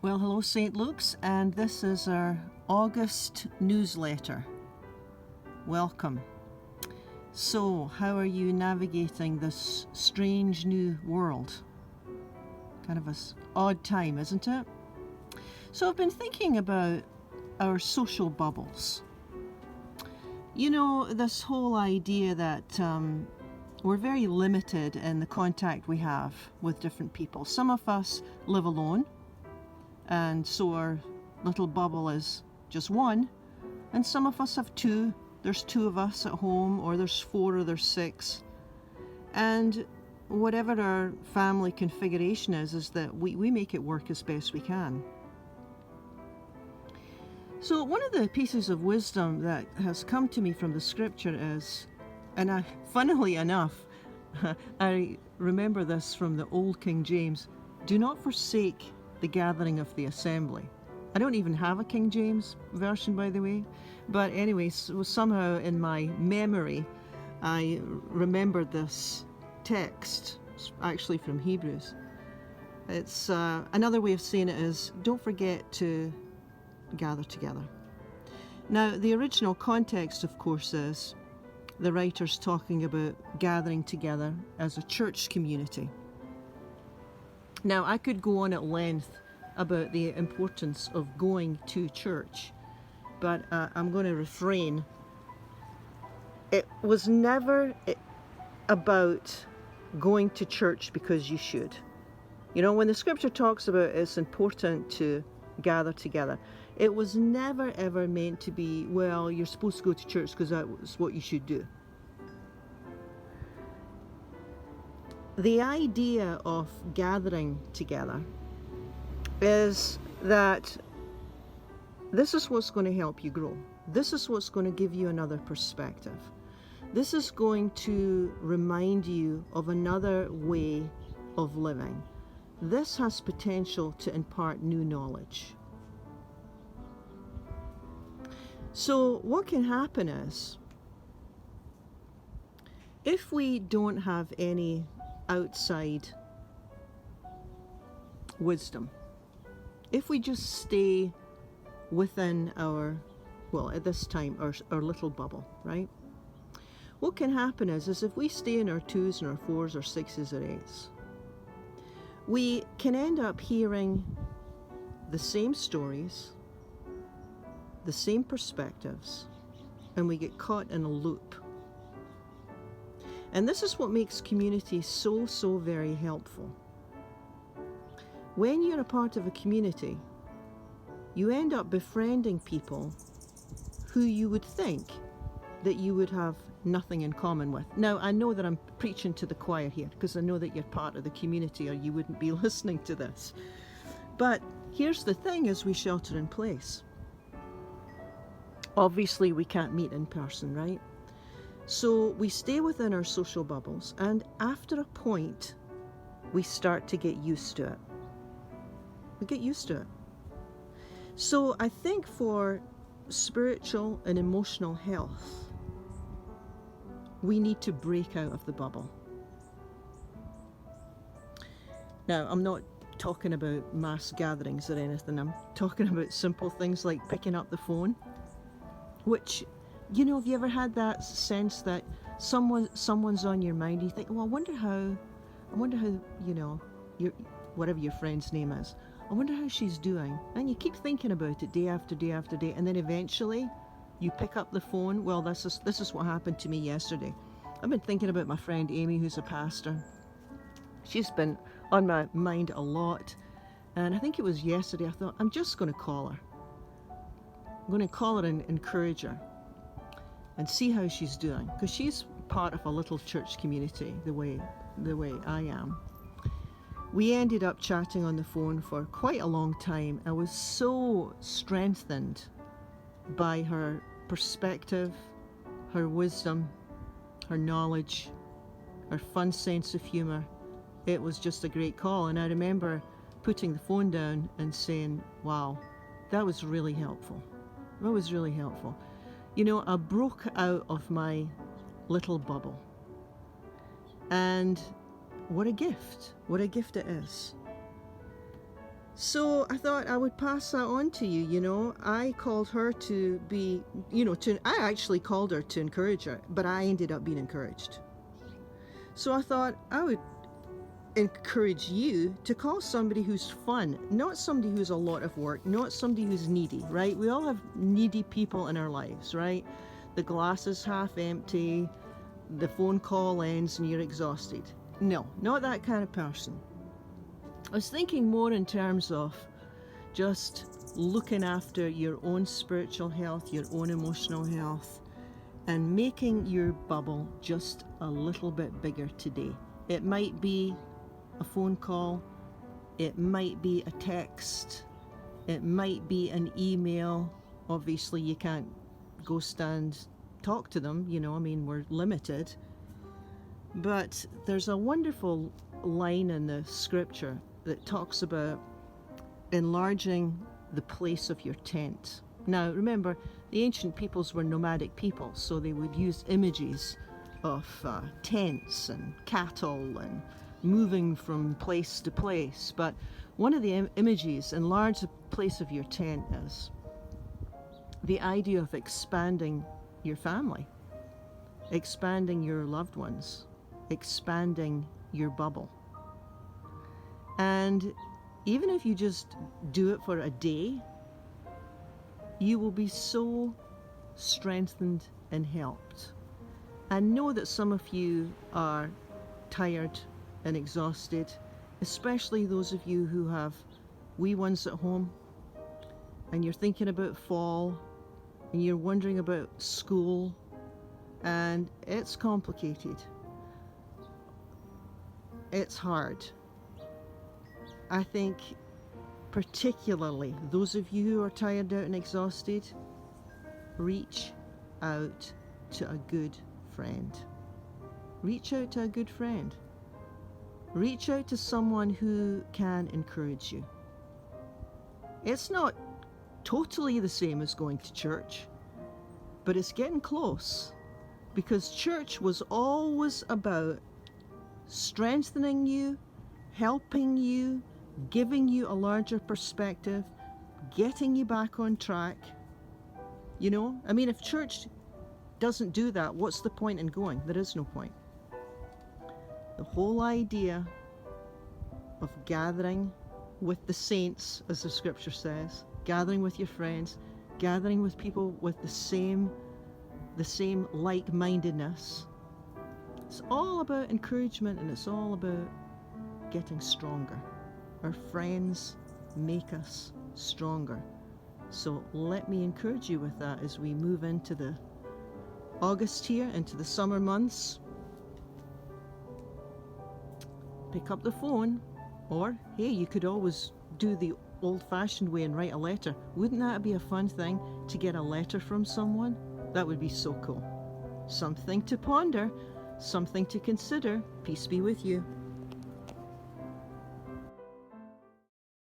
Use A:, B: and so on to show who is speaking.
A: Well, hello, St. Luke's, and this is our August newsletter. Welcome. So, how are you navigating this strange new world? Kind of an odd time, isn't it? So, I've been thinking about our social bubbles. You know, this whole idea that we're very limited in the contact we have with different people. Some of us live alone, and so our little bubble is just one, and some of us have two. There's two of us at home, or there's four, or there's six, and whatever our family configuration is that we make it work as best we can. So one of the pieces of wisdom that has come to me from the scripture is, and funnily enough, I remember this from the old King James, do not forsake the gathering of the assembly. I don't even have a King James version, by the way, but anyway, so somehow in my memory I remembered this text. It's actually from Hebrews. It's another way of saying it is, don't forget to gather together. Now, the original context, of course, is the writer's talking about gathering together as a church community. Now, I could go on at length about the importance of going to church, but I'm going to refrain. It was never about going to church because you should. You know, when the scripture talks about it's important to gather together, it was never ever meant to be, well, you're supposed to go to church because that's what you should do. The idea of gathering together is that this is what's going to help you grow. This is what's going to give you another perspective. This is going to remind you of another way of living. This has potential to impart new knowledge. So what can happen is, if we don't have any outside wisdom, if we just stay within our, well, at this time, our little bubble, right? What can happen is if we stay in our twos and our fours or sixes or eights, we can end up hearing the same stories, the same perspectives, and we get caught in a loop. And this is what makes community so very helpful. When you're a part of a community, you end up befriending people who you would think that you would have nothing in common with. Now, I know that I'm preaching to the choir here because I know that you're part of the community or you wouldn't be listening to this. But here's the thing, as we shelter in place. Obviously, we can't meet in person, right? So we stay within our social bubbles, and after a point, we start to get used to it. We get used to it. So I think for spiritual and emotional health, we need to break out of the bubble. Now, I'm not talking about mass gatherings or anything. I'm talking about simple things like picking up the phone, which, you know, have you ever had that sense that someone's on your mind? You think, well, I wonder how, you know, whatever your friend's name is, I wonder how she's doing. And you keep thinking about it day after day after day, and then eventually you pick up the phone. Well, this is what happened to me yesterday. I've been thinking about my friend Amy, who's a pastor. She's been on my mind a lot, and I think it was yesterday I thought, I'm just going to call her. I'm going to call her and encourage her and see how she's doing, because she's part of a little church community the way I am. We ended up chatting on the phone for quite a long time. I was so strengthened by her perspective, her wisdom, her knowledge, her fun sense of humor. It was just a great call, and I remember putting the phone down and saying, wow, that was really helpful. That was really helpful. You know, I broke out of my little bubble. And what a gift it is. So I thought I would pass that on to you. You know, I called her to be, I actually called her to encourage her, but I ended up being encouraged. So I thought I would encourage you to call somebody who's fun, not somebody who's a lot of work, not somebody who's needy, right? We all have needy people in our lives, right? The glass is half empty, the phone call ends and you're exhausted. No, not that kind of person. I was thinking more in terms of just looking after your own spiritual health, your own emotional health, and making your bubble just a little bit bigger today. It might be a phone call, it might be a text, it might be an email. Obviously you can't go talk to them, we're limited. But there's a wonderful line in the scripture that talks about enlarging the place of your tent. Now remember, the ancient peoples were nomadic people, so they would use images of tents and cattle and moving from place to place. But one of the images, enlarge the place of your tent, is the idea of expanding your family, expanding your loved ones, expanding your bubble. And even if you just do it for a day, you will be so strengthened and helped. I know that some of you are tired and exhausted, especially those of you who have wee ones at home and you're thinking about fall and you're wondering about school, and it's complicated. It's hard. I think particularly those of you who are tired out and exhausted, reach out to a good friend. Reach out to a good friend. Reach out to someone who can encourage you. It's not totally the same as going to church, but it's getting close, because church was always about strengthening you, helping you, giving you a larger perspective, getting you back on track. If church doesn't do that, what's the point in going? There is no point. The whole idea of gathering with the saints, as the scripture says, gathering with your friends, gathering with people with the same like-mindedness, it's all about encouragement, and it's all about getting stronger. Our friends make us stronger. So let me encourage you with that as we move into the August here, into the summer months. Pick up the phone, or hey, you could always do the old-fashioned way and write a letter. Wouldn't that be a fun thing, to get a letter from someone? That would be so cool. Something to ponder, something to consider. Peace be with you.